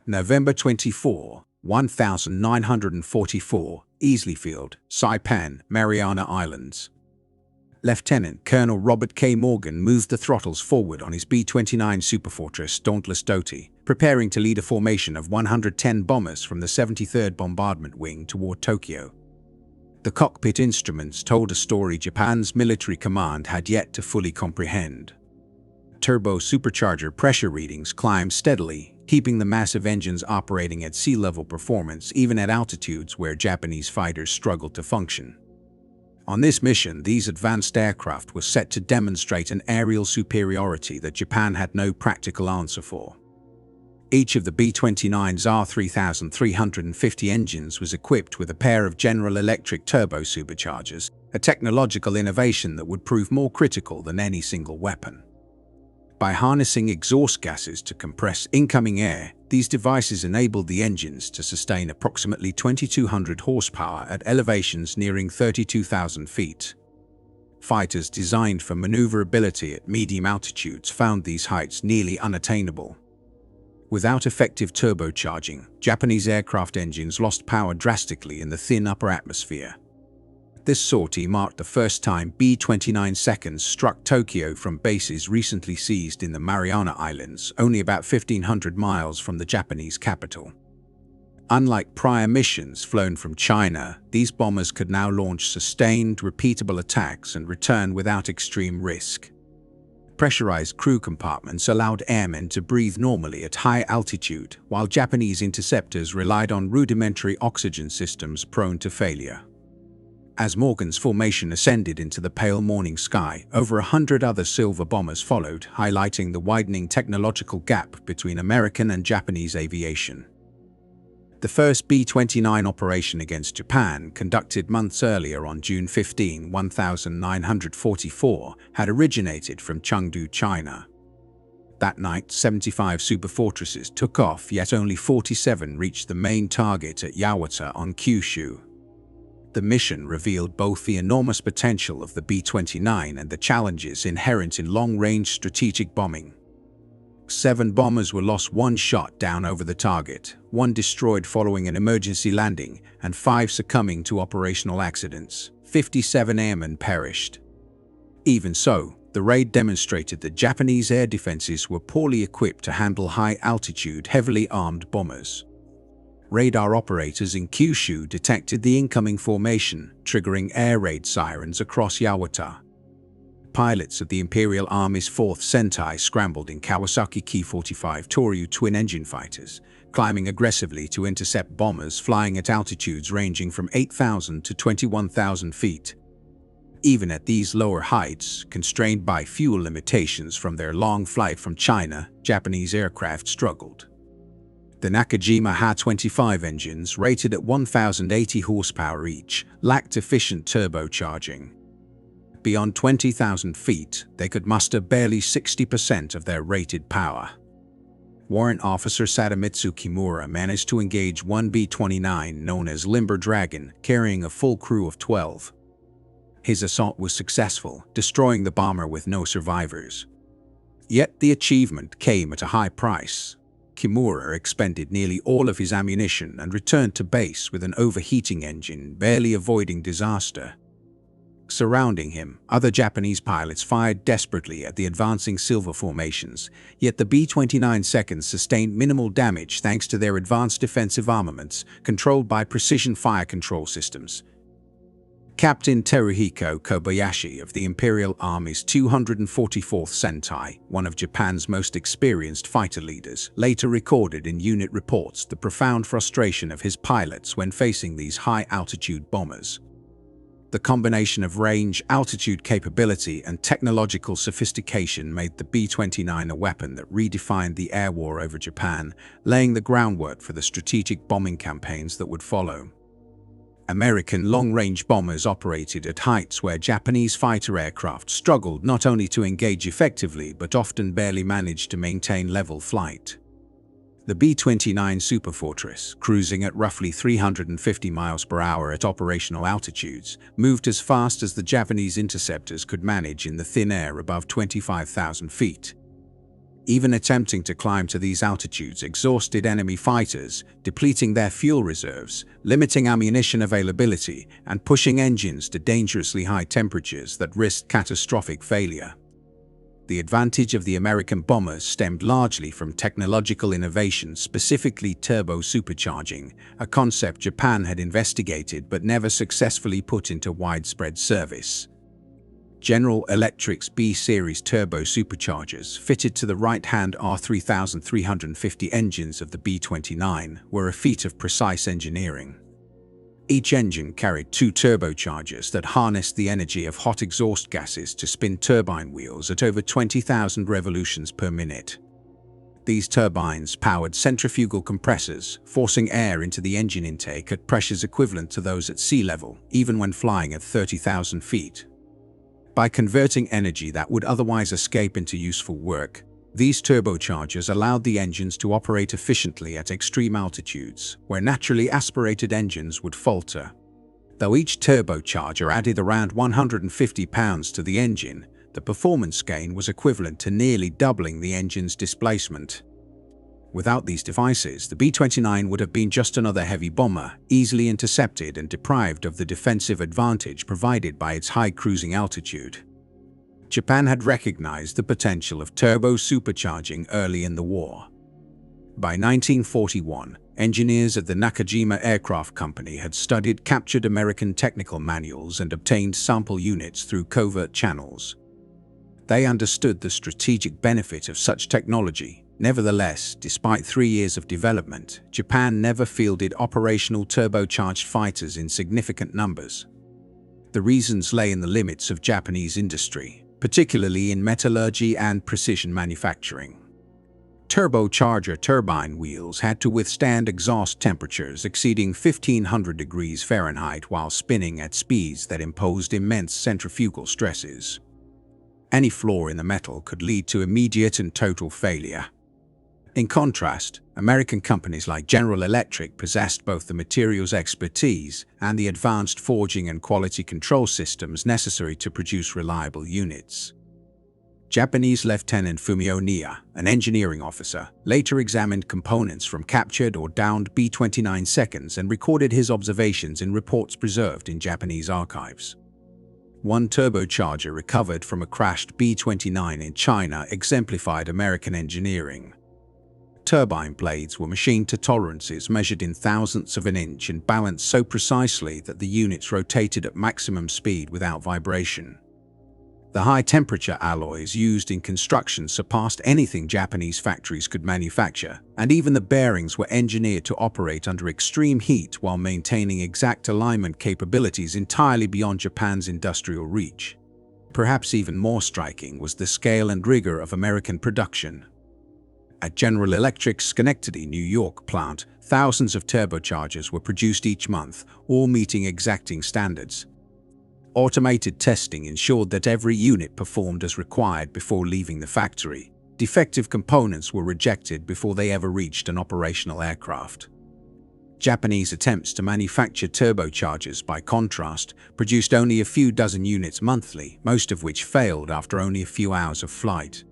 November 24, 1944, Easleyfield, Saipan, Mariana Islands. Lieutenant Colonel Robert K. Morgan moved the throttles forward on his B-29 Superfortress Dauntless Doty, preparing to lead a formation of 110 bombers from the 73rd Bombardment Wing toward Tokyo. The cockpit instruments told a story Japan's military command had yet to fully comprehend. Turbo-supercharger pressure readings climbed steadily, keeping the massive engines operating at sea-level performance even at altitudes where Japanese fighters struggled to function. On this mission, these advanced aircraft were set to demonstrate an aerial superiority that Japan had no practical answer for. Each of the B-29's R3350 engines was equipped with a pair of General Electric turbo-superchargers, a technological innovation that would prove more critical than any single weapon. By harnessing exhaust gases to compress incoming air, these devices enabled the engines to sustain approximately 2,200 horsepower at elevations nearing 32,000 feet. Fighters designed for maneuverability at medium altitudes found these heights nearly unattainable. Without effective turbocharging, Japanese aircraft engines lost power drastically in the thin upper atmosphere. This sortie marked the first time B-29 seconds struck Tokyo from bases recently seized in the Mariana Islands, only about 1,500 miles from the Japanese capital. Unlike prior missions flown from China, these bombers could now launch sustained, repeatable attacks and return without extreme risk. Pressurized crew compartments allowed airmen to breathe normally at high altitude, while Japanese interceptors relied on rudimentary oxygen systems prone to failure. As Morgan's formation ascended into the pale morning sky, over 100 other silver bombers followed, highlighting the widening technological gap between American and Japanese aviation. The first B-29 operation against Japan, conducted months earlier on June 15, 1944, had originated from Chengdu, China. That night, 75 superfortresses took off, yet only 47 reached the main target at Yawata on Kyushu. The mission revealed both the enormous potential of the B-29 and the challenges inherent in long-range strategic bombing. 7 bombers were lost one shot down over the target, 1 destroyed following an emergency landing, and 5 succumbing to operational accidents. 57 airmen perished. Even so, the raid demonstrated that Japanese air defenses were poorly equipped to handle high-altitude, heavily armed bombers. Radar operators in Kyushu detected the incoming formation, triggering air raid sirens across Yawata. Pilots of the Imperial Army's 4th Sentai scrambled in Kawasaki Ki-45 Toryu twin-engine fighters, climbing aggressively to intercept bombers flying at altitudes ranging from 8,000 to 21,000 feet. Even at these lower heights, constrained by fuel limitations from their long flight from China, Japanese aircraft struggled. The Nakajima Ha-25 engines, rated at 1,080 horsepower each, lacked efficient turbocharging. Beyond 20,000 feet, they could muster barely 60% of their rated power. Warrant Officer Sadamitsu Kimura managed to engage one B-29 known as Limber Dragon, carrying a full crew of 12. His assault was successful, destroying the bomber with no survivors. Yet the achievement came at a high price. Kimura expended nearly all of his ammunition and returned to base with an overheating engine, barely avoiding disaster. Surrounding him, other Japanese pilots fired desperately at the advancing silver formations, yet the B-29 seconds sustained minimal damage thanks to their advanced defensive armaments, controlled by precision fire control systems. Captain Teruhiko Kobayashi of the Imperial Army's 244th Sentai, one of Japan's most experienced fighter leaders, later recorded in unit reports the profound frustration of his pilots when facing these high-altitude bombers. The combination of range, altitude capability, and technological sophistication made the B-29 a weapon that redefined the air war over Japan, laying the groundwork for the strategic bombing campaigns that would follow. American long-range bombers operated at heights where Japanese fighter aircraft struggled not only to engage effectively but often barely managed to maintain level flight. The B-29 Superfortress, cruising at roughly 350 miles per hour at operational altitudes, moved as fast as the Japanese interceptors could manage in the thin air above 25,000 feet. Even attempting to climb to these altitudes exhausted enemy fighters, depleting their fuel reserves, limiting ammunition availability, and pushing engines to dangerously high temperatures that risked catastrophic failure. The advantage of the American bombers stemmed largely from technological innovation, specifically turbo-supercharging, a concept Japan had investigated but never successfully put into widespread service. General Electric's B-series turbo-superchargers, fitted to the right-hand R3350 engines of the B-29, were a feat of precise engineering. Each engine carried two turbochargers that harnessed the energy of hot exhaust gases to spin turbine wheels at over 20,000 revolutions per minute. These turbines powered centrifugal compressors, forcing air into the engine intake at pressures equivalent to those at sea level, even when flying at 30,000 feet. By converting energy that would otherwise escape into useful work, these turbochargers allowed the engines to operate efficiently at extreme altitudes, where naturally aspirated engines would falter. Though each turbocharger added around 150 pounds to the engine, the performance gain was equivalent to nearly doubling the engine's displacement. Without these devices, the B-29 would have been just another heavy bomber, easily intercepted and deprived of the defensive advantage provided by its high cruising altitude. Japan had recognized the potential of turbo-supercharging early in the war. By 1941, engineers at the Nakajima Aircraft Company had studied captured American technical manuals and obtained sample units through covert channels. They understood the strategic benefit of such technology. Nevertheless, despite 3 years of development, Japan never fielded operational turbocharged fighters in significant numbers. The reasons lay in the limits of Japanese industry, particularly in metallurgy and precision manufacturing. Turbocharger turbine wheels had to withstand exhaust temperatures exceeding 1500 degrees Fahrenheit while spinning at speeds that imposed immense centrifugal stresses. Any flaw in the metal could lead to immediate and total failure. In contrast, American companies like General Electric possessed both the materials expertise and the advanced forging and quality control systems necessary to produce reliable units. Japanese Lieutenant Fumio Nia, an engineering officer, later examined components from captured or downed B-29 seconds and recorded his observations in reports preserved in Japanese archives. One turbocharger recovered from a crashed B-29 in China exemplified American engineering. Turbine blades were machined to tolerances measured in thousandths of an inch and balanced so precisely that the units rotated at maximum speed without vibration. The high-temperature alloys used in construction surpassed anything Japanese factories could manufacture, and even the bearings were engineered to operate under extreme heat while maintaining exact alignment capabilities entirely beyond Japan's industrial reach. Perhaps even more striking was the scale and rigor of American production. At General Electric's Schenectady, New York plant, thousands of turbochargers were produced each month, all meeting exacting standards. Automated testing ensured that every unit performed as required before leaving the factory. Defective components were rejected before they ever reached an operational aircraft. Japanese attempts to manufacture turbochargers, by contrast, produced only a few dozen units monthly, most of which failed after only a few hours of flight.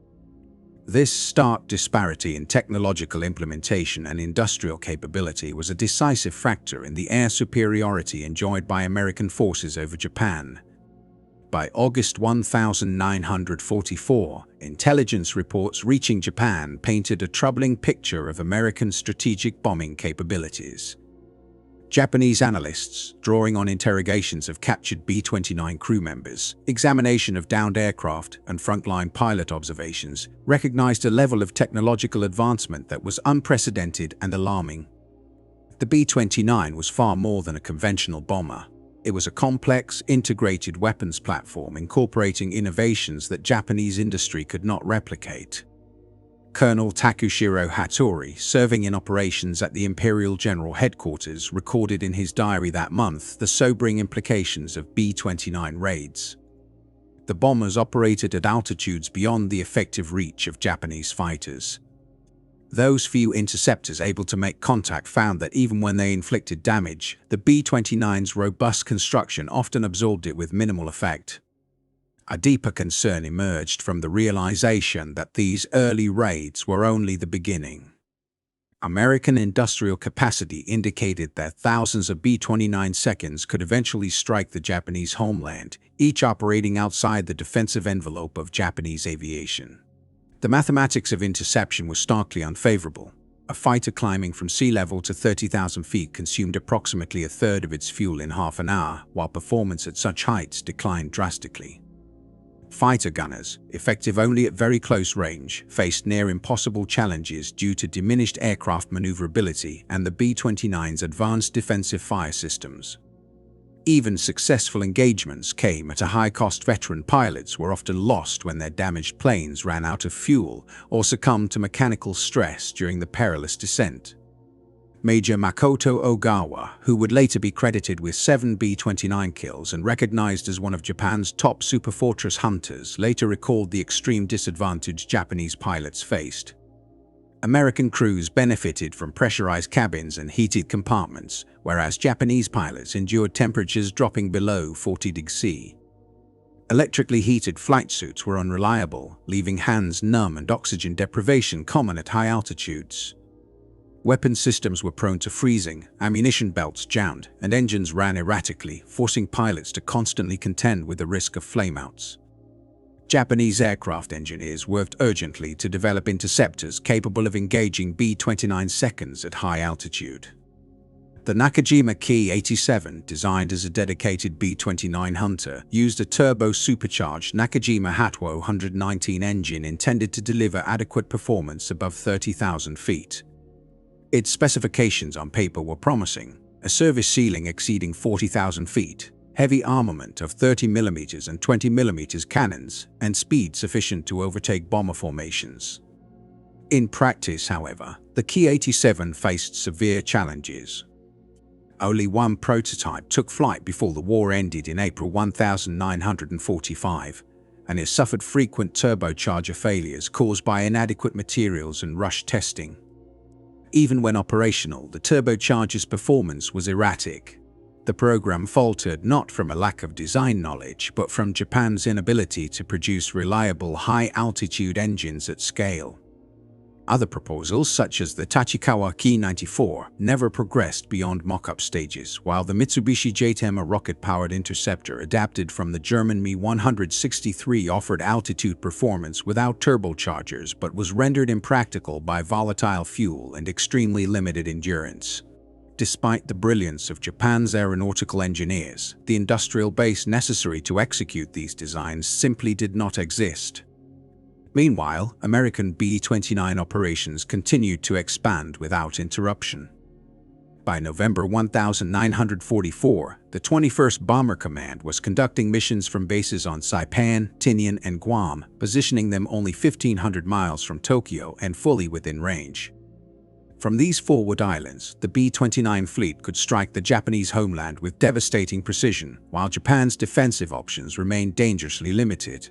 This stark disparity in technological implementation and industrial capability was a decisive factor in the air superiority enjoyed by American forces over Japan. By August 1944, intelligence reports reaching Japan painted a troubling picture of American strategic bombing capabilities. Japanese analysts, drawing on interrogations of captured B-29 crew members, examination of downed aircraft, and frontline pilot observations, recognized a level of technological advancement that was unprecedented and alarming. The B-29 was far more than a conventional bomber. It was a complex, integrated weapons platform incorporating innovations that Japanese industry could not replicate. Colonel Takushiro Hattori, serving in operations at the Imperial General Headquarters, recorded in his diary that month the sobering implications of B-29 raids. The bombers operated at altitudes beyond the effective reach of Japanese fighters. Those few interceptors able to make contact found that even when they inflicted damage, the B-29's robust construction often absorbed it with minimal effect. A deeper concern emerged from the realization that these early raids were only the beginning. American industrial capacity indicated that thousands of B-29s could eventually strike the Japanese homeland, each operating outside the defensive envelope of Japanese aviation. The mathematics of interception was starkly unfavorable. A fighter climbing from sea level to 30,000 feet consumed approximately a third of its fuel in half an hour, while performance at such heights declined drastically. Fighter gunners, effective only at very close range, faced near impossible challenges due to diminished aircraft maneuverability and the B-29's advanced defensive fire systems. Even successful engagements came at a high cost. Veteran pilots were often lost when their damaged planes ran out of fuel or succumbed to mechanical stress during the perilous descent. Major Makoto Ogawa, who would later be credited with 7 B-29 kills and recognized as one of Japan's top superfortress hunters, later recalled the extreme disadvantage Japanese pilots faced. American crews benefited from pressurized cabins and heated compartments, whereas Japanese pilots endured temperatures dropping below 40 degrees C. Electrically heated flight suits were unreliable, leaving hands numb and oxygen deprivation common at high altitudes. Weapon systems were prone to freezing, ammunition belts jammed, and engines ran erratically, forcing pilots to constantly contend with the risk of flameouts. Japanese aircraft engineers worked urgently to develop interceptors capable of engaging B-29s at high altitude. The Nakajima Ki-87, designed as a dedicated B-29 hunter, used a turbo-supercharged Nakajima Hatwo 119 engine intended to deliver adequate performance above 30,000 feet. Its specifications on paper were promising: a service ceiling exceeding 40,000 feet, heavy armament of 30mm and 20mm cannons, and speed sufficient to overtake bomber formations. In practice, however, the Ki-87 faced severe challenges. Only one prototype took flight before the war ended in April 1945, and it suffered frequent turbocharger failures caused by inadequate materials and rushed testing. Even when operational, the turbocharger's performance was erratic. The program faltered not from a lack of design knowledge, but from Japan's inability to produce reliable high-altitude engines at scale. Other proposals, such as the Tachikawa Ki-94, never progressed beyond mock-up stages, while the Mitsubishi JTEMA rocket-powered interceptor adapted from the German Mi-163 offered altitude performance without turbochargers but was rendered impractical by volatile fuel and extremely limited endurance. Despite the brilliance of Japan's aeronautical engineers, the industrial base necessary to execute these designs simply did not exist. Meanwhile, American B-29 operations continued to expand without interruption. By November 1944, the 21st Bomber Command was conducting missions from bases on Saipan, Tinian, and Guam, positioning them only 1,500 miles from Tokyo and fully within range. From these forward islands, the B-29 fleet could strike the Japanese homeland with devastating precision, while Japan's defensive options remained dangerously limited.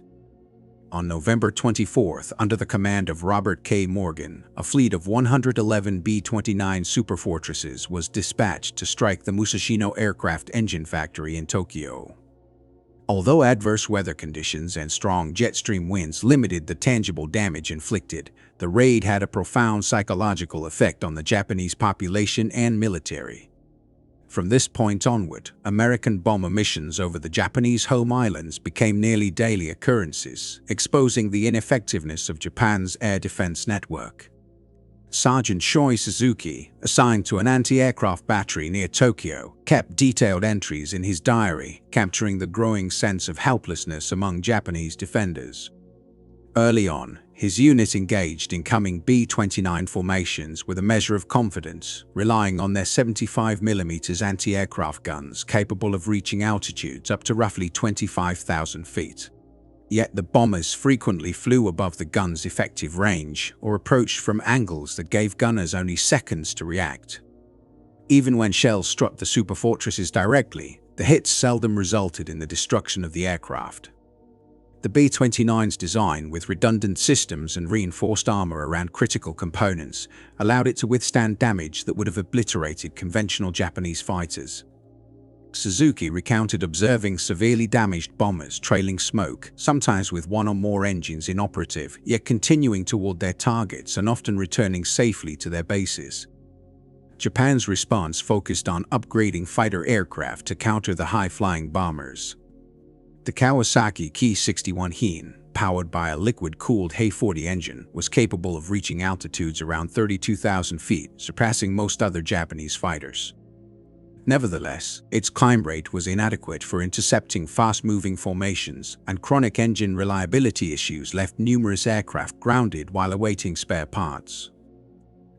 On November 24th, under the command of Robert K. Morgan, a fleet of 111 B-29 superfortresses was dispatched to strike the Musashino Aircraft Engine Factory in Tokyo. Although adverse weather conditions and strong jet stream winds limited the tangible damage inflicted, the raid had a profound psychological effect on the Japanese population and military. From this point onward, American bomber missions over the Japanese home islands became nearly daily occurrences, exposing the ineffectiveness of Japan's air defense network. Sergeant Shoi Suzuki, assigned to an anti-aircraft battery near Tokyo, kept detailed entries in his diary, capturing the growing sense of helplessness among Japanese defenders. Early on, his unit engaged incoming B-29 formations with a measure of confidence, relying on their 75mm anti-aircraft guns capable of reaching altitudes up to roughly 25,000 feet. Yet the bombers frequently flew above the gun's effective range or approached from angles that gave gunners only seconds to react. Even when shells struck the superfortresses directly, the hits seldom resulted in the destruction of the aircraft. The B-29's design, with redundant systems and reinforced armor around critical components, allowed it to withstand damage that would have obliterated conventional Japanese fighters. Suzuki recounted observing severely damaged bombers trailing smoke, sometimes with one or more engines inoperative, yet continuing toward their targets and often returning safely to their bases. Japan's response focused on upgrading fighter aircraft to counter the high-flying bombers. The Kawasaki Ki-61 Hien, powered by a liquid-cooled He-40 engine, was capable of reaching altitudes around 32,000 feet, surpassing most other Japanese fighters. Nevertheless, its climb rate was inadequate for intercepting fast-moving formations, and chronic engine reliability issues left numerous aircraft grounded while awaiting spare parts.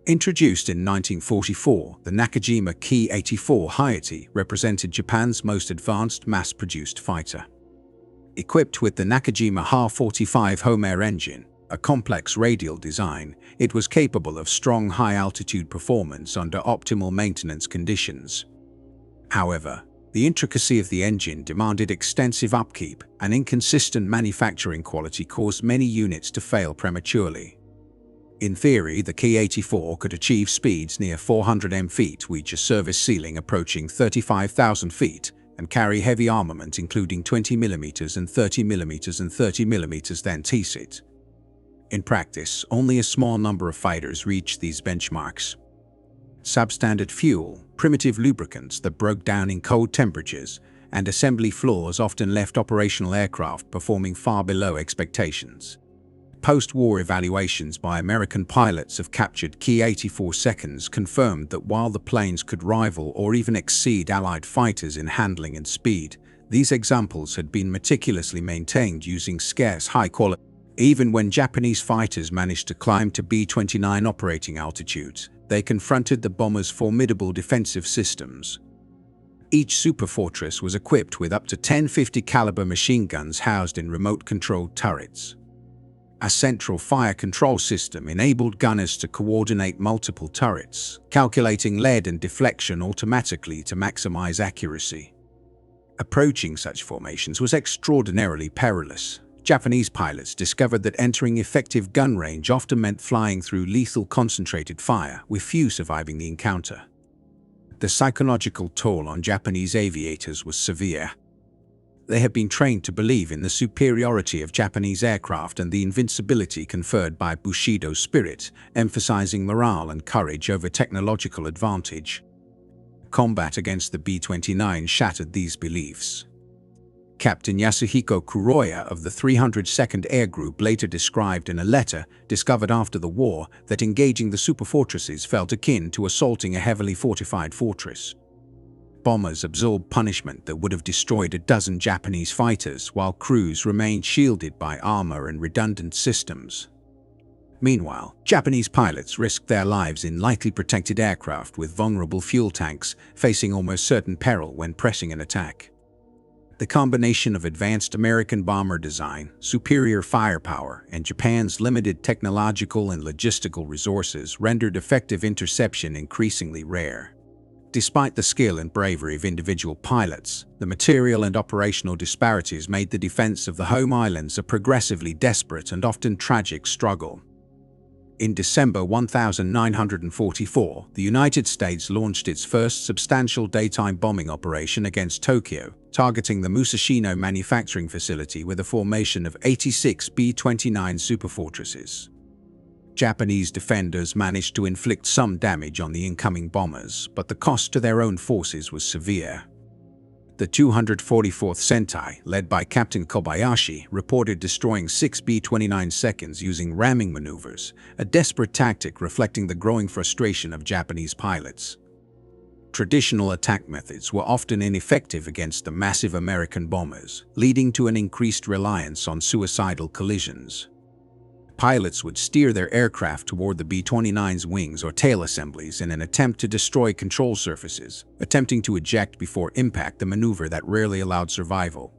Introduced in 1944, the Nakajima Ki-84 Hayate represented Japan's most advanced mass-produced fighter. Equipped with the Nakajima Ha-45 Homer engine, a complex radial design, it was capable of strong high-altitude performance under optimal maintenance conditions. However, the intricacy of the engine demanded extensive upkeep, and inconsistent manufacturing quality caused many units to fail prematurely. In theory, the Ki-84 could achieve speeds near 400 mph, reach a service ceiling approaching 35,000 feet, and carry heavy armament including 20mm and 30mm and 30mm then T-sit. In practice, only a small number of fighters reached these benchmarks. Substandard fuel, primitive lubricants that broke down in cold temperatures, and assembly flaws often left operational aircraft performing far below expectations. Post-war evaluations by American pilots of captured Ki-84 seconds confirmed that while the planes could rival or even exceed Allied fighters in handling and speed, these examples had been meticulously maintained using scarce high-quality. Even when Japanese fighters managed to climb to B-29 operating altitudes, they confronted the bomber's formidable defensive systems. Each superfortress was equipped with up to 10 50 caliber machine guns housed in remote-controlled turrets. A central fire control system enabled gunners to coordinate multiple turrets, calculating lead and deflection automatically to maximize accuracy. Approaching such formations was extraordinarily perilous. Japanese pilots discovered that entering effective gun range often meant flying through lethal concentrated fire, with few surviving the encounter. The psychological toll on Japanese aviators was severe. They had been trained to believe in the superiority of Japanese aircraft and the invincibility conferred by Bushido's spirit, emphasizing morale and courage over technological advantage. Combat against the B-29 shattered these beliefs. Captain Yasuhiko Kuroya of the 302nd Air Group later described in a letter discovered after the war that engaging the superfortresses felt akin to assaulting a heavily fortified fortress. Bombers absorbed punishment that would have destroyed a dozen Japanese fighters, while crews remained shielded by armor and redundant systems. Meanwhile, Japanese pilots risked their lives in lightly protected aircraft with vulnerable fuel tanks, facing almost certain peril when pressing an attack. The combination of advanced American bomber design, superior firepower, and Japan's limited technological and logistical resources rendered effective interception increasingly rare. Despite the skill and bravery of individual pilots, the material and operational disparities made the defense of the home islands a progressively desperate and often tragic struggle. In December 1944, the United States launched its first substantial daytime bombing operation against Tokyo, targeting the Musashino manufacturing facility with a formation of 86 B-29 superfortresses. Japanese defenders managed to inflict some damage on the incoming bombers, but the cost to their own forces was severe. The 244th Sentai, led by Captain Kobayashi, reported destroying 6 B-29 seconds using ramming maneuvers, a desperate tactic reflecting the growing frustration of Japanese pilots. Traditional attack methods were often ineffective against the massive American bombers, leading to an increased reliance on suicidal collisions. Pilots would steer their aircraft toward the B-29's wings or tail assemblies in an attempt to destroy control surfaces, attempting to eject before impact, a maneuver that rarely allowed survival.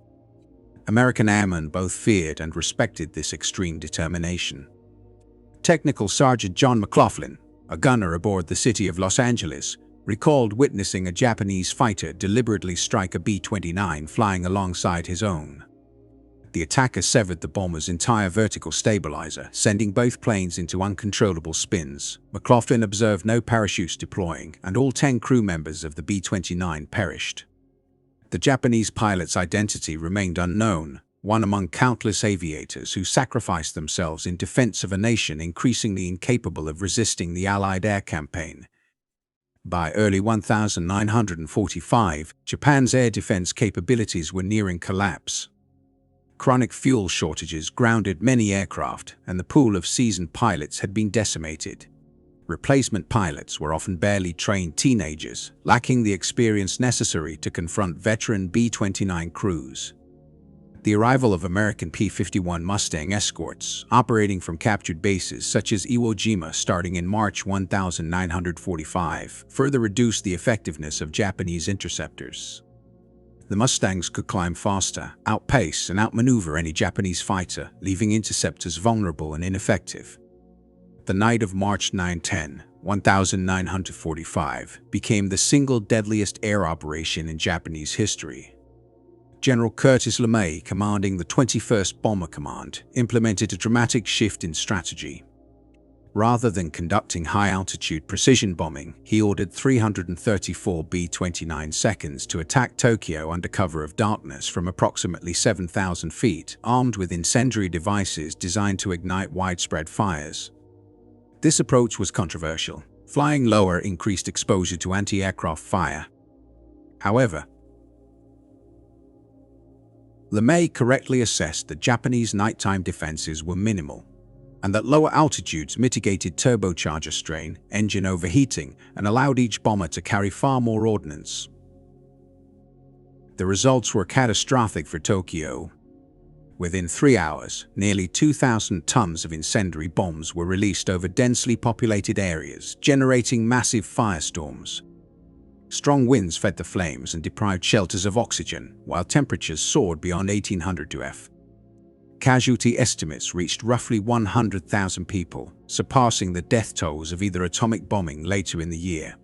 American airmen both feared and respected this extreme determination. Technical Sergeant John McLaughlin, a gunner aboard the City of Los Angeles, recalled witnessing a Japanese fighter deliberately strike a B-29 flying alongside his own. The attacker severed the bomber's entire vertical stabilizer, sending both planes into uncontrollable spins. McLaughlin observed no parachutes deploying, and all 10 crew members of the B-29 perished. The Japanese pilot's identity remained unknown, one among countless aviators who sacrificed themselves in defense of a nation increasingly incapable of resisting the Allied air campaign. By early 1945, Japan's air defense capabilities were nearing collapse. Chronic fuel shortages grounded many aircraft, and the pool of seasoned pilots had been decimated. Replacement pilots were often barely trained teenagers, lacking the experience necessary to confront veteran B-29 crews. The arrival of American P-51 Mustang escorts, operating from captured bases such as Iwo Jima starting in March 1945, further reduced the effectiveness of Japanese interceptors. The Mustangs could climb faster, outpace, and outmaneuver any Japanese fighter, leaving interceptors vulnerable and ineffective. The night of March 9-10, 1945, became the single deadliest air operation in Japanese history. General Curtis LeMay, commanding the 21st Bomber Command, implemented a dramatic shift in strategy. Rather than conducting high-altitude precision bombing, he ordered 334 B-29 seconds to attack Tokyo under cover of darkness from approximately 7,000 feet, armed with incendiary devices designed to ignite widespread fires. This approach was controversial. Flying lower increased exposure to anti-aircraft fire. However, LeMay correctly assessed that Japanese nighttime defenses were minimal, and that lower altitudes mitigated turbocharger strain, engine overheating, and allowed each bomber to carry far more ordnance. The results were catastrophic for Tokyo. Within 3 hours, nearly 2,000 tons of incendiary bombs were released over densely populated areas, generating massive firestorms. Strong winds fed the flames and deprived shelters of oxygen, while temperatures soared beyond 1800 F. Casualty estimates reached roughly 100,000 people, surpassing the death tolls of either atomic bombing later in the year.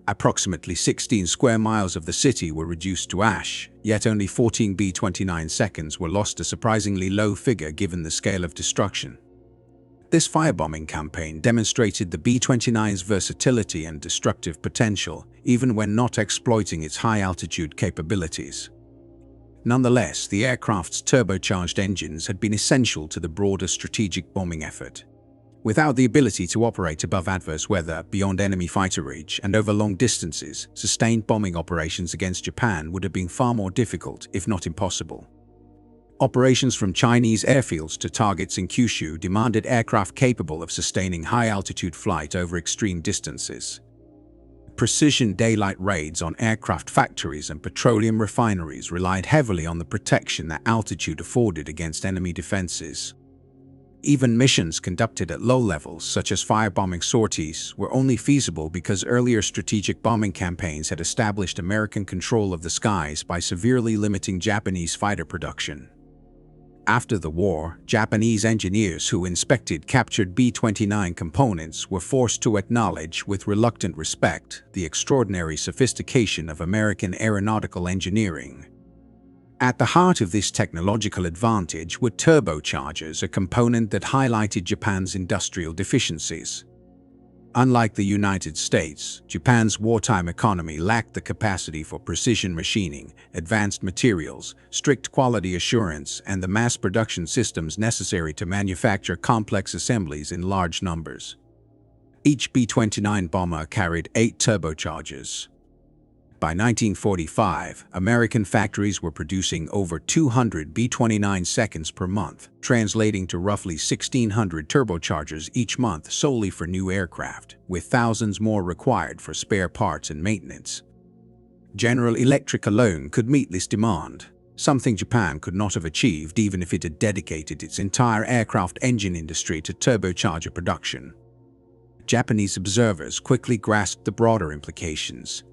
Approximately 16 square miles of the city were reduced to ash, yet only 14 B-29 seconds were lost, a surprisingly low figure given the scale of destruction. This firebombing campaign demonstrated the B-29's versatility and destructive potential, even when not exploiting its high-altitude capabilities. Nonetheless, the aircraft's turbocharged engines had been essential to the broader strategic bombing effort. Without the ability to operate above adverse weather, beyond enemy fighter reach, and over long distances, sustained bombing operations against Japan would have been far more difficult, if not impossible. Operations from Chinese airfields to targets in Kyushu demanded aircraft capable of sustaining high-altitude flight over extreme distances. Precision daylight raids on aircraft factories and petroleum refineries relied heavily on the protection that altitude afforded against enemy defenses. Even missions conducted at low levels, such as firebombing sorties, were only feasible because earlier strategic bombing campaigns had established American control of the skies by severely limiting Japanese fighter production. After the war, Japanese engineers who inspected captured B-29 components were forced to acknowledge with reluctant respect the extraordinary sophistication of American aeronautical engineering. At the heart of this technological advantage were turbochargers, a component that highlighted Japan's industrial deficiencies. Unlike the United States, Japan's wartime economy lacked the capacity for precision machining, advanced materials, strict quality assurance, and the mass production systems necessary to manufacture complex assemblies in large numbers. Each B-29 bomber carried 8 turbochargers. By 1945, American factories were producing over 200 B-29 seconds per month, translating to roughly 1,600 turbochargers each month solely for new aircraft, with thousands more required for spare parts and maintenance. General Electric alone could meet this demand, something Japan could not have achieved even if it had dedicated its entire aircraft engine industry to turbocharger production. Japanese observers quickly grasped the broader implications.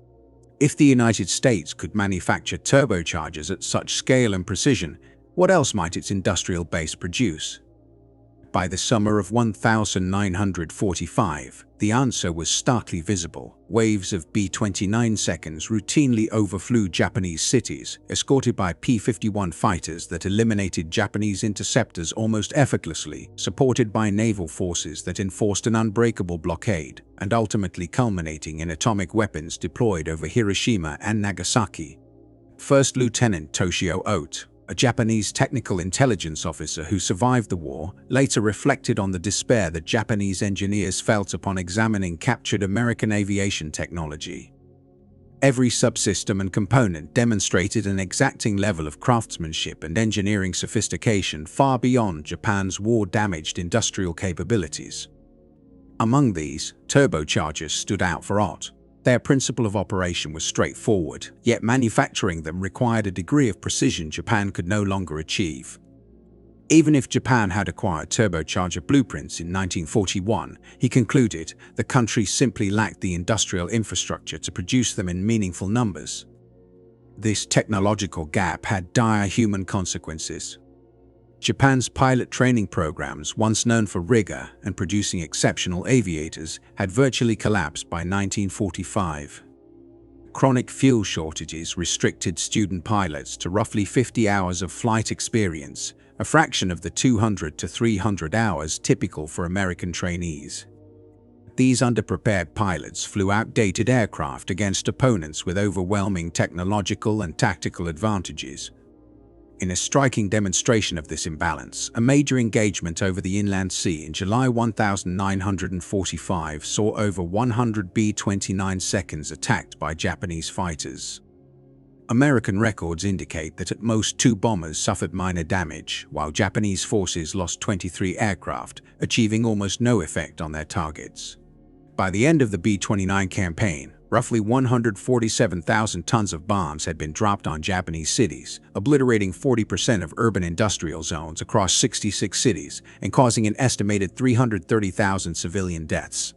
If the United States could manufacture turbochargers at such scale and precision, what else might its industrial base produce? By the summer of 1945, the answer was starkly visible. Waves of B-29 seconds routinely overflew Japanese cities, escorted by P-51 fighters that eliminated Japanese interceptors almost effortlessly, supported by naval forces that enforced an unbreakable blockade, and ultimately culminating in atomic weapons deployed over Hiroshima and Nagasaki. First Lieutenant Toshio Ote, a Japanese technical intelligence officer who survived the war, later reflected on the despair that Japanese engineers felt upon examining captured American aviation technology. Every subsystem and component demonstrated an exacting level of craftsmanship and engineering sophistication far beyond Japan's war-damaged industrial capabilities. Among these, turbochargers stood out for Ott. Their principle of operation was straightforward, yet manufacturing them required a degree of precision Japan could no longer achieve. Even if Japan had acquired turbocharger blueprints in 1941, he concluded the country simply lacked the industrial infrastructure to produce them in meaningful numbers. This technological gap had dire human consequences. Japan's pilot training programs, once known for rigor and producing exceptional aviators, had virtually collapsed by 1945. Chronic fuel shortages restricted student pilots to roughly 50 hours of flight experience, a fraction of the 200 to 300 hours typical for American trainees. These underprepared pilots flew outdated aircraft against opponents with overwhelming technological and tactical advantages. In a striking demonstration of this imbalance, a major engagement over the inland sea in July 1945 saw over 100 B-29 seconds attacked by Japanese fighters. American records indicate that at most 2 bombers suffered minor damage, while Japanese forces lost 23 aircraft, achieving almost no effect on their targets. By the end of the B-29 campaign, roughly 147,000 tons of bombs had been dropped on Japanese cities, obliterating 40% of urban industrial zones across 66 cities and causing an estimated 330,000 civilian deaths.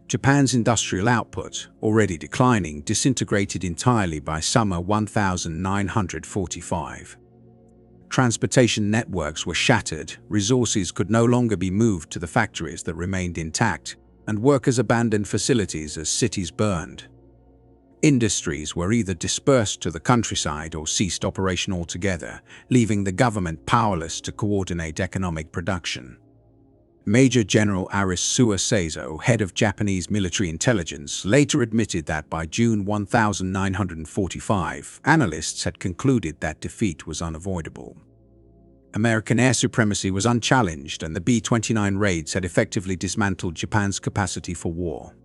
Japan's industrial output, already declining, disintegrated entirely by summer 1945. Transportation networks were shattered, resources could no longer be moved to the factories that remained intact, and workers abandoned facilities as cities burned. Industries were either dispersed to the countryside or ceased operation altogether, leaving the government powerless to coordinate economic production. Major General Arisuwa Seizo, head of Japanese military intelligence, later admitted that by June 1945, analysts had concluded that defeat was unavoidable. American air supremacy was unchallenged, and the B-29 raids had effectively dismantled Japan's capacity for war.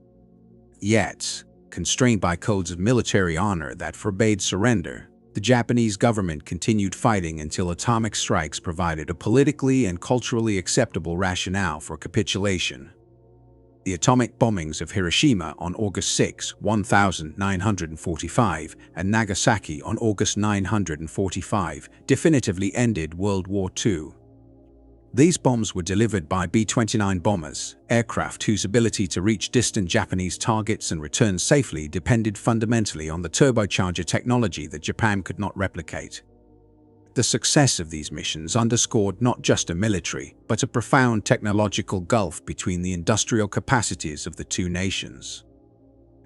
Yet, constrained by codes of military honor that forbade surrender, the Japanese government continued fighting until atomic strikes provided a politically and culturally acceptable rationale for capitulation. The atomic bombings of Hiroshima on August 6, 1945, and Nagasaki on August 945 definitively ended World War II. These bombs were delivered by B-29 bombers, aircraft whose ability to reach distant Japanese targets and return safely depended fundamentally on the turbocharger technology that Japan could not replicate. The success of these missions underscored not just a military, but a profound technological gulf between the industrial capacities of the two nations.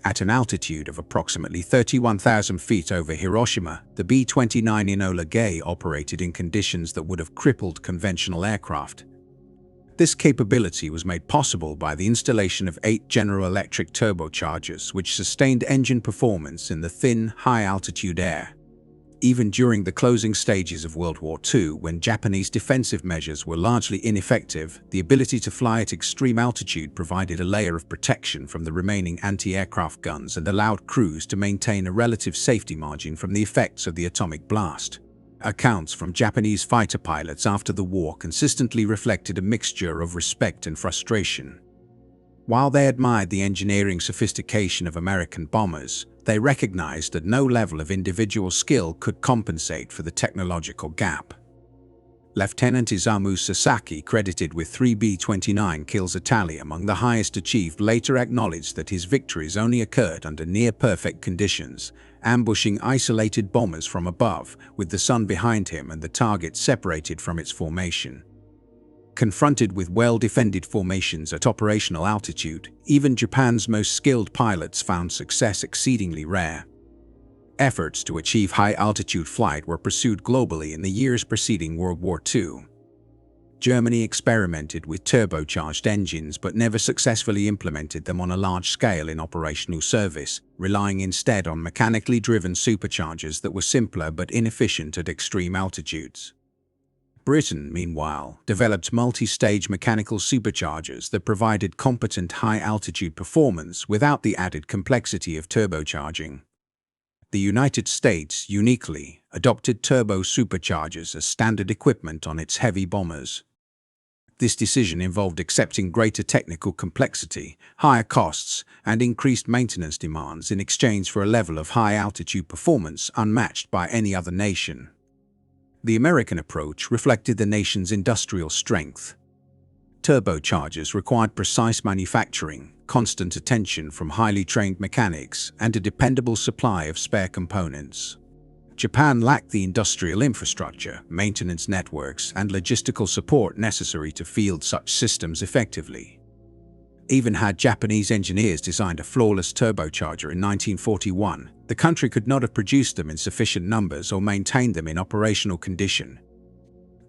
At an altitude of approximately 31,000 feet over Hiroshima, the B-29 Enola Gay operated in conditions that would have crippled conventional aircraft. This capability was made possible by the installation of 8 General Electric turbochargers, which sustained engine performance in the thin, high-altitude air. Even during the closing stages of World War II, when Japanese defensive measures were largely ineffective, the ability to fly at extreme altitude provided a layer of protection from the remaining anti-aircraft guns and allowed crews to maintain a relative safety margin from the effects of the atomic blast. Accounts from Japanese fighter pilots after the war consistently reflected a mixture of respect and frustration. While they admired the engineering sophistication of American bombers, they recognized that no level of individual skill could compensate for the technological gap. Lieutenant Isamu Sasaki, credited with 3 B-29 kills a tally among the highest achieved, later acknowledged that his victories only occurred under near-perfect conditions, ambushing isolated bombers from above, with the sun behind him and the target separated from its formation. Confronted with well-defended formations at operational altitude, even Japan's most skilled pilots found success exceedingly rare. Efforts to achieve high-altitude flight were pursued globally in the years preceding World War II. Germany experimented with turbocharged engines but never successfully implemented them on a large scale in operational service, relying instead on mechanically driven superchargers that were simpler but inefficient at extreme altitudes. Britain, meanwhile, developed multi-stage mechanical superchargers that provided competent high-altitude performance without the added complexity of turbocharging. The United States, uniquely, adopted turbo-superchargers as standard equipment on its heavy bombers. This decision involved accepting greater technical complexity, higher costs, and increased maintenance demands in exchange for a level of high-altitude performance unmatched by any other nation. The American approach reflected the nation's industrial strength. Turbochargers required precise manufacturing, constant attention from highly trained mechanics, and a dependable supply of spare components. Japan lacked the industrial infrastructure, maintenance networks, and logistical support necessary to field such systems effectively. Even had Japanese engineers designed a flawless turbocharger in 1941, the country could not have produced them in sufficient numbers or maintained them in operational condition.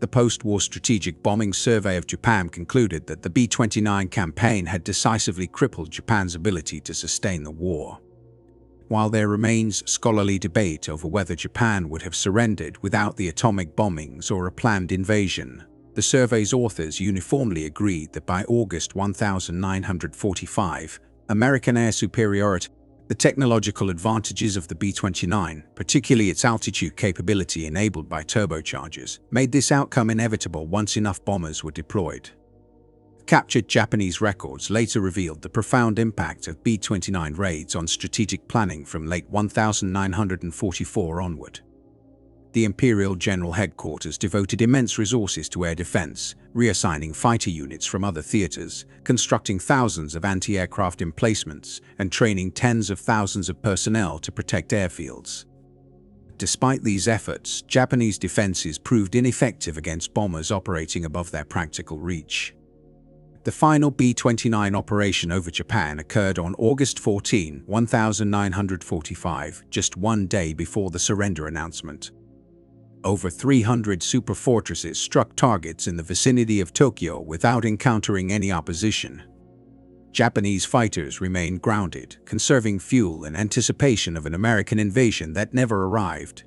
The post-war Strategic Bombing Survey of Japan concluded that the B-29 campaign had decisively crippled Japan's ability to sustain the war. While there remains scholarly debate over whether Japan would have surrendered without the atomic bombings or a planned invasion, the survey's authors uniformly agreed that by August 1945, American air superiority, the technological advantages of the B-29, particularly its altitude capability enabled by turbochargers, made this outcome inevitable once enough bombers were deployed. Captured Japanese records later revealed the profound impact of B-29 raids on strategic planning from late 1944 onward. The Imperial General Headquarters devoted immense resources to air defense, reassigning fighter units from other theaters, constructing thousands of anti-aircraft emplacements, and training tens of thousands of personnel to protect airfields. Despite these efforts, Japanese defenses proved ineffective against bombers operating above their practical reach. The final B-29 operation over Japan occurred on August 14, 1945, just one day before the surrender announcement. Over 300 superfortresses struck targets in the vicinity of Tokyo without encountering any opposition. Japanese fighters remained grounded, conserving fuel in anticipation of an American invasion that never arrived.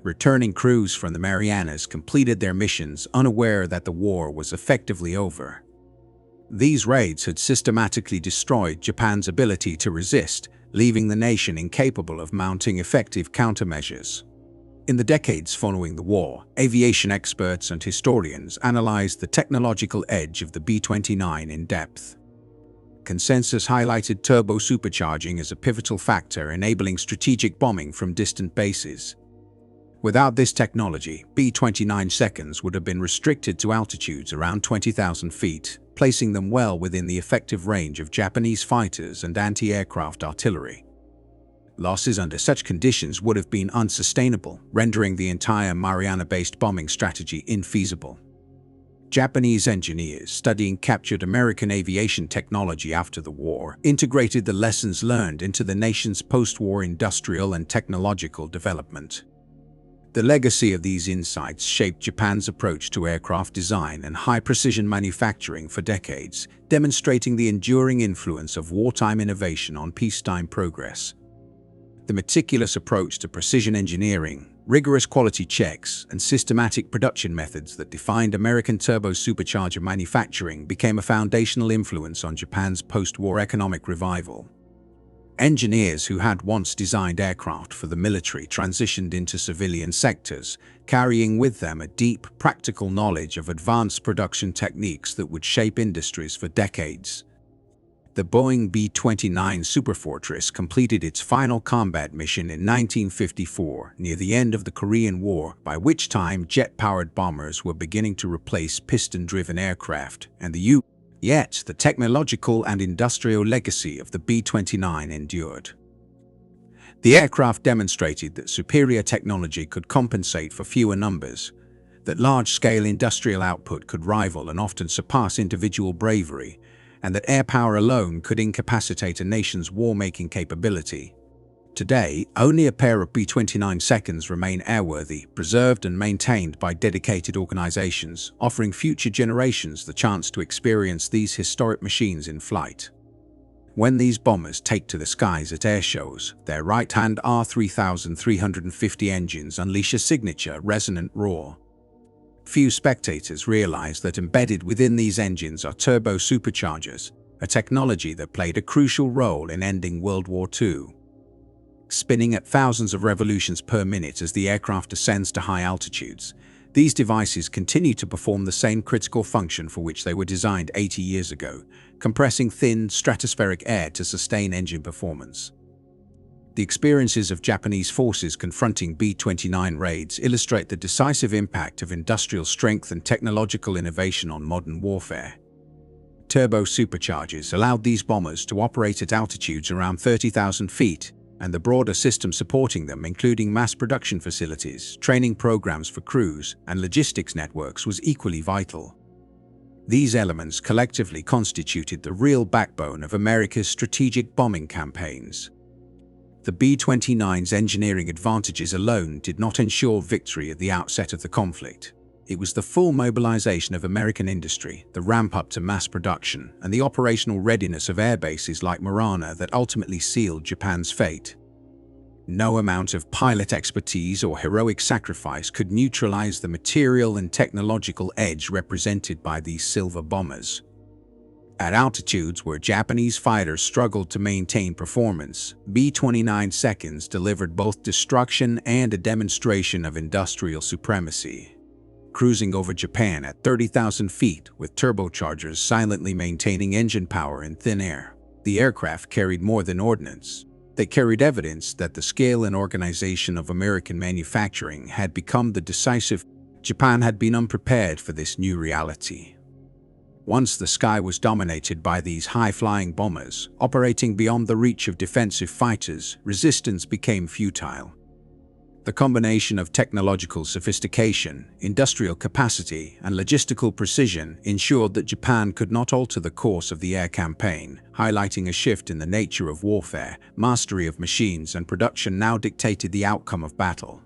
Returning crews from the Marianas completed their missions unaware that the war was effectively over. These raids had systematically destroyed Japan's ability to resist, leaving the nation incapable of mounting effective countermeasures. In the decades following the war, aviation experts and historians analyzed the technological edge of the B-29 in depth. Consensus highlighted turbo-supercharging as a pivotal factor enabling strategic bombing from distant bases. Without this technology, B-29 seconds would have been restricted to altitudes around 20,000 feet, placing them well within the effective range of Japanese fighters and anti-aircraft artillery. Losses under such conditions would have been unsustainable, rendering the entire Mariana-based bombing strategy infeasible. Japanese engineers studying captured American aviation technology after the war integrated the lessons learned into the nation's post-war industrial and technological development. The legacy of these insights shaped Japan's approach to aircraft design and high-precision manufacturing for decades, demonstrating the enduring influence of wartime innovation on peacetime progress. The meticulous approach to precision engineering, rigorous quality checks, and systematic production methods that defined American turbo-supercharger manufacturing became a foundational influence on Japan's post-war economic revival. Engineers who had once designed aircraft for the military transitioned into civilian sectors, carrying with them a deep, practical knowledge of advanced production techniques that would shape industries for decades. The Boeing B-29 Superfortress completed its final combat mission in 1954, near the end of the Korean War, by which time jet-powered bombers were beginning to replace piston-driven aircraft, and Yet, the technological and industrial legacy of the B-29 endured. The aircraft demonstrated that superior technology could compensate for fewer numbers, that large-scale industrial output could rival and often surpass individual bravery, and that air power alone could incapacitate a nation's war-making capability. Today, only a pair of B-29 seconds remain airworthy, preserved and maintained by dedicated organizations, offering future generations the chance to experience these historic machines in flight. When these bombers take to the skies at air shows, their right-hand R3350 engines unleash a signature resonant roar. Few spectators realize that embedded within these engines are turbo-superchargers, a technology that played a crucial role in ending World War II. Spinning at thousands of revolutions per minute as the aircraft ascends to high altitudes, these devices continue to perform the same critical function for which they were designed 80 years ago, compressing thin, stratospheric air to sustain engine performance. The experiences of Japanese forces confronting B-29 raids illustrate the decisive impact of industrial strength and technological innovation on modern warfare. Turbo-superchargers allowed these bombers to operate at altitudes around 30,000 feet, and the broader system supporting them, including mass production facilities, training programs for crews, and logistics networks, was equally vital. These elements collectively constituted the real backbone of America's strategic bombing campaigns. The B-29's engineering advantages alone did not ensure victory at the outset of the conflict. It was the full mobilization of American industry, the ramp-up to mass production, and the operational readiness of air bases like Marana that ultimately sealed Japan's fate. No amount of pilot expertise or heroic sacrifice could neutralize the material and technological edge represented by these silver bombers. At altitudes where Japanese fighters struggled to maintain performance, B-29 seconds delivered both destruction and a demonstration of industrial supremacy. Cruising over Japan at 30,000 feet with turbochargers silently maintaining engine power in thin air, the aircraft carried more than ordnance. They carried evidence that the scale and organization of American manufacturing had become the decisive. Japan had been unprepared for this new reality. Once the sky was dominated by these high-flying bombers, operating beyond the reach of defensive fighters, resistance became futile. The combination of technological sophistication, industrial capacity, and logistical precision ensured that Japan could not alter the course of the air campaign, highlighting a shift in the nature of warfare. Mastery of machines and production now dictated the outcome of battle.